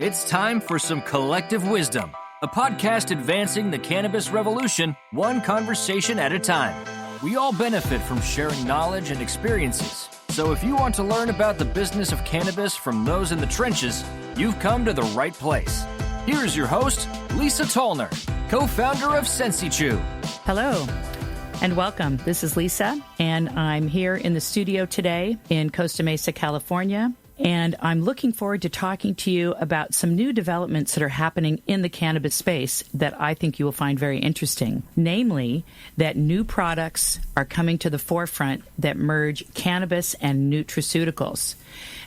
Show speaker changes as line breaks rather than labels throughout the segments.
It's time for some collective wisdom, a podcast advancing the cannabis revolution, one conversation at a time. We all benefit from sharing knowledge and experiences. So if you want to learn about the business of cannabis from those in the trenches, you've come to the right place. Here's your host, Lisa Tollner, co-founder of Sensi.
Hello and welcome. This is Lisa, and I'm here in the studio today in Costa Mesa, California. And I'm looking forward to talking to you about some new developments that are happening in the cannabis space that I think you will find very interesting. Namely, that new products are coming to the forefront that merge cannabis and nutraceuticals.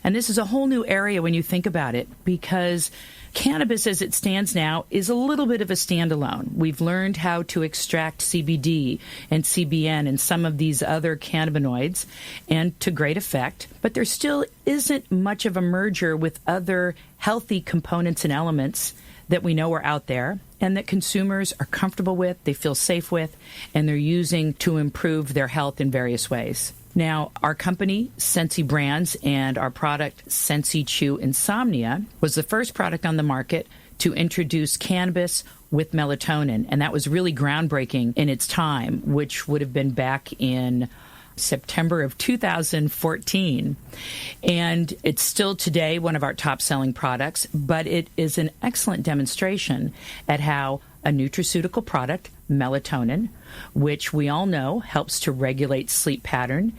And this is a whole new area when you think about it, because cannabis as it stands now is a little bit of a standalone. We've learned how to extract CBD and CBN and some of these other cannabinoids, and to great effect, but there still isn't much of a merger with other healthy components and elements that we know are out there and that consumers are comfortable with, they feel safe with, and they're using to improve their health in various ways. Now, our company, Sensi Brands, and our product, Sensi Chew Insomnia, was the first product on the market to introduce cannabis with melatonin, and that was really groundbreaking in its time, which would have been back in September of 2014. And it's still today one of our top-selling products, but it is an excellent demonstration at how a nutraceutical product, melatonin, which we all know helps to regulate sleep pattern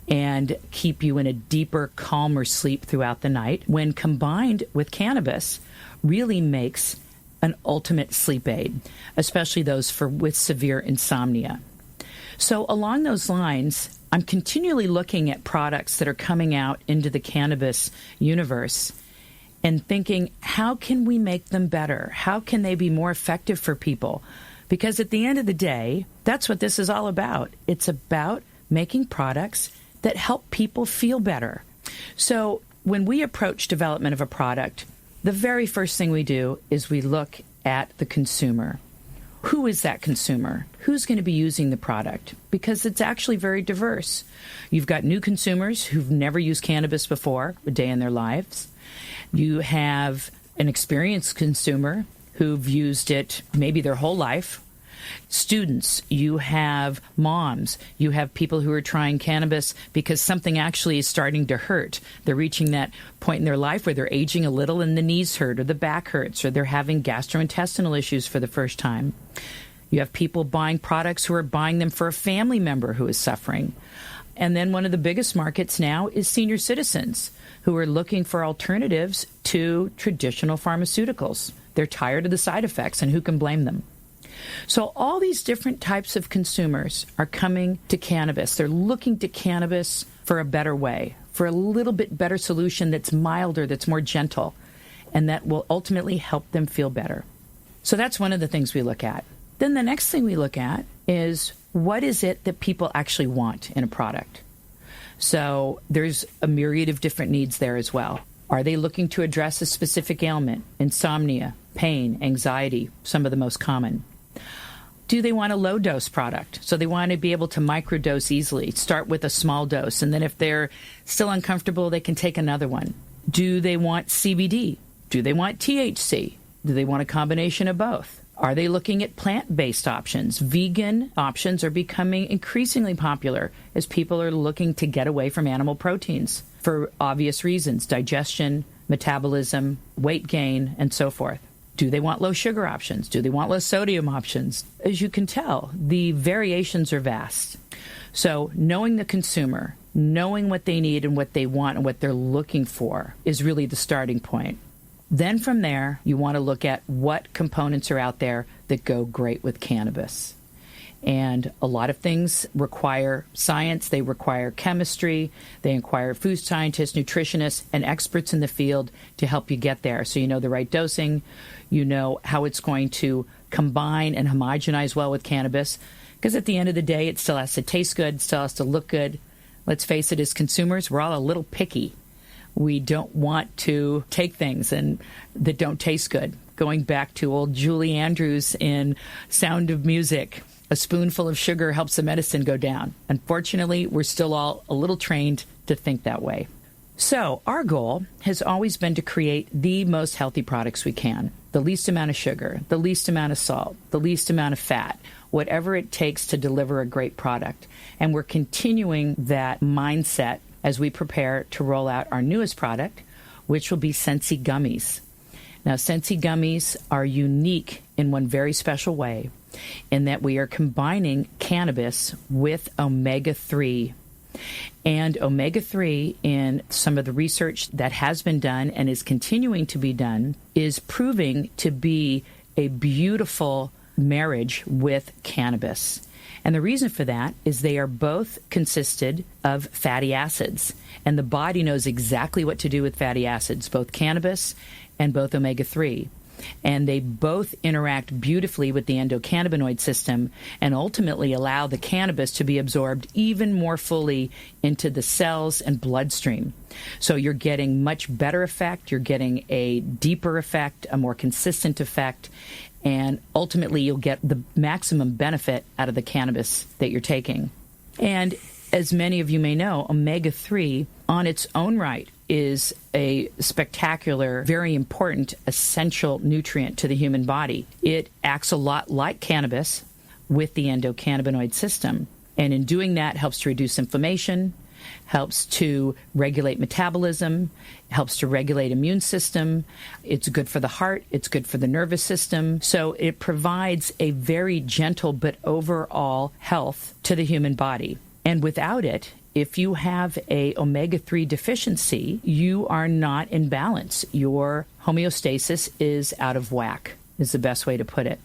and keep you in a deeper, calmer sleep throughout the night, when combined with cannabis, really makes an ultimate sleep aid, especially those with severe insomnia. So along those lines, I'm continually looking at products that are coming out into the cannabis universe and thinking, how can we make them better? How can they be more effective for people? Because at the end of the day, that's what this is all about. It's about making products that help people feel better. So when we approach development of a product, the very first thing we do is we look at the consumer. Who is that consumer? Who's going to be using the product? Because it's actually very diverse. You've got new consumers who've never used cannabis before a day in their lives. You have an experienced consumer who've used it maybe their whole life. Students, you have moms, you have people who are trying cannabis because something actually is starting to hurt. They're reaching that point in their life where they're aging a little and the knees hurt or the back hurts or they're having gastrointestinal issues for the first time. You have people buying products who are buying them for a family member who is suffering. And then one of the biggest markets now is senior citizens who are looking for alternatives to traditional pharmaceuticals. They're tired of the side effects, and who can blame them? So all these different types of consumers are coming to cannabis. They're looking to cannabis for a better way, for a little bit better solution that's milder, that's more gentle, and that will ultimately help them feel better. So that's one of the things we look at. Then the next thing we look at is, what is it that people actually want in a product? So there's a myriad of different needs there as well. Are they looking to address a specific ailment, insomnia, pain, anxiety, some of the most common? Do they want a low-dose product? So they want to be able to microdose easily, start with a small dose, and then if they're still uncomfortable, they can take another one. Do they want CBD? Do they want THC? Do they want a combination of both? Are they looking at plant-based options? Vegan options are becoming increasingly popular as people are looking to get away from animal proteins for obvious reasons: digestion, metabolism, weight gain, and so forth. Do they want low sugar options? Do they want low sodium options? As you can tell, the variations are vast. So knowing the consumer, knowing what they need and what they want and what they're looking for is really the starting point. Then from there, you want to look at what components are out there that go great with cannabis. And a lot of things require science, they require chemistry, they require food scientists, nutritionists, and experts in the field to help you get there. So you know the right dosing, you know how it's going to combine and homogenize well with cannabis. Because at the end of the day, it still has to taste good, it still has to look good. Let's face it, as consumers, we're all a little picky. We don't want to take things that don't taste good. Going back to old Julie Andrews in Sound of Music, a spoonful of sugar helps the medicine go down. Unfortunately, we're still all a little trained to think that way. So our goal has always been to create the most healthy products we can. The least amount of sugar, the least amount of salt, the least amount of fat, whatever it takes to deliver a great product. And we're continuing that mindset as we prepare to roll out our newest product, which will be Sensi Gummies. Now, Sensi Gummies are unique in one very special way in that we are combining cannabis with omega-3. And omega-3, in some of the research that has been done and is continuing to be done, is proving to be a beautiful marriage with cannabis. And the reason for that is they are both consisted of fatty acids. And the body knows exactly what to do with fatty acids, both cannabis and both omega-3. And they both interact beautifully with the endocannabinoid system and ultimately allow the cannabis to be absorbed even more fully into the cells and bloodstream. So you're getting much better effect, you're getting a deeper effect, a more consistent effect, and ultimately you'll get the maximum benefit out of the cannabis that you're taking. And as many of you may know, omega-3 on its own right is a spectacular, very important, essential nutrient to the human body. It acts a lot like cannabis with the endocannabinoid system. And in doing that, helps to reduce inflammation, helps to regulate metabolism, helps to regulate immune system. It's good for the heart. It's good for the nervous system. So it provides a very gentle but overall health to the human body. And without it, if you have a omega-3 deficiency, you are not in balance. Your homeostasis is out of whack, is the best way to put it.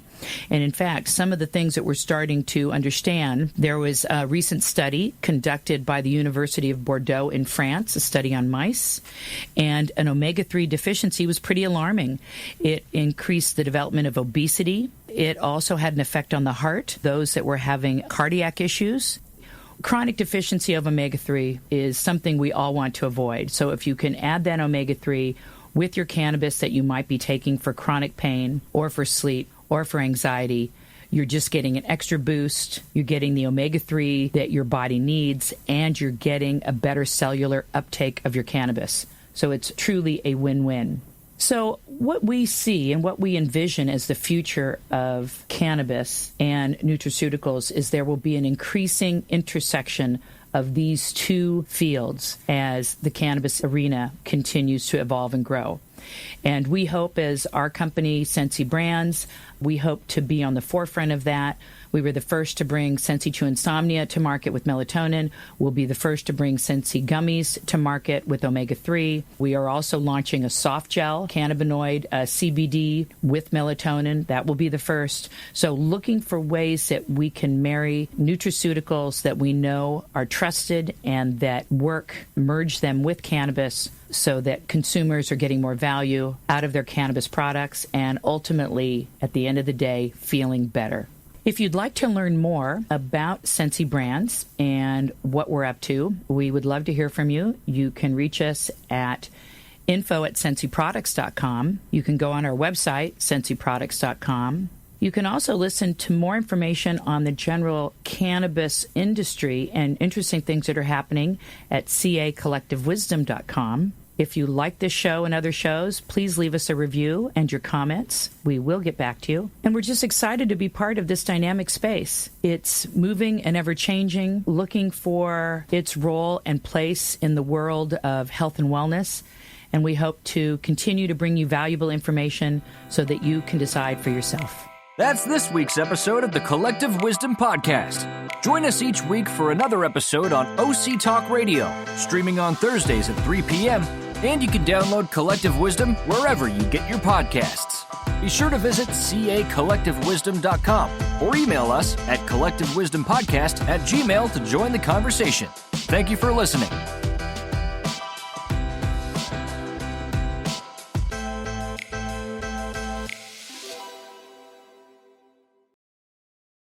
And in fact, some of the things that we're starting to understand, there was a recent study conducted by the University of Bordeaux in France, a study on mice, and an omega-3 deficiency was pretty alarming. It increased the development of obesity. It also had an effect on the heart, those that were having cardiac issues. Chronic deficiency of omega-3 is something we all want to avoid. So if you can add that omega-3 with your cannabis that you might be taking for chronic pain or for sleep or for anxiety, you're just getting an extra boost. You're getting the omega-3 that your body needs, and you're getting a better cellular uptake of your cannabis. So it's truly a win-win. So what we see and what we envision as the future of cannabis and nutraceuticals is there will be an increasing intersection of these two fields as the cannabis arena continues to evolve and grow. And we hope, as our company, Sensi Brands, we hope to be on the forefront of that. We were the first to bring Sensi Chew Insomnia to market with melatonin. We'll be the first to bring Sensi Gummies to market with omega-3. We are also launching a soft gel, cannabinoid, CBD with melatonin. That will be the first. So looking for ways that we can marry nutraceuticals that we know are trusted and that work, merge them with cannabis so that consumers are getting more value out of their cannabis products and ultimately, at the end of the day, feeling better. If you'd like to learn more about Sensi Brands and what we're up to, we would love to hear from you. You can reach us at info@sensiproducts.com. You can go on our website, sensiproducts.com. You can also listen to more information on the general cannabis industry and interesting things that are happening at cacollectivewisdom.com. If you like this show and other shows, please leave us a review and your comments. We will get back to you. And we're just excited to be part of this dynamic space. It's moving and ever-changing, looking for its role and place in the world of health and wellness. And we hope to continue to bring you valuable information so that you can decide for yourself.
That's this week's episode of the Collective Wisdom Podcast. Join us each week for another episode on OC Talk Radio, streaming on Thursdays at 3 p.m., and you can download Collective Wisdom wherever you get your podcasts. Be sure to visit cacollectivewisdom.com or email us at collectivewisdompodcast@gmail.com to join the conversation. Thank you for listening.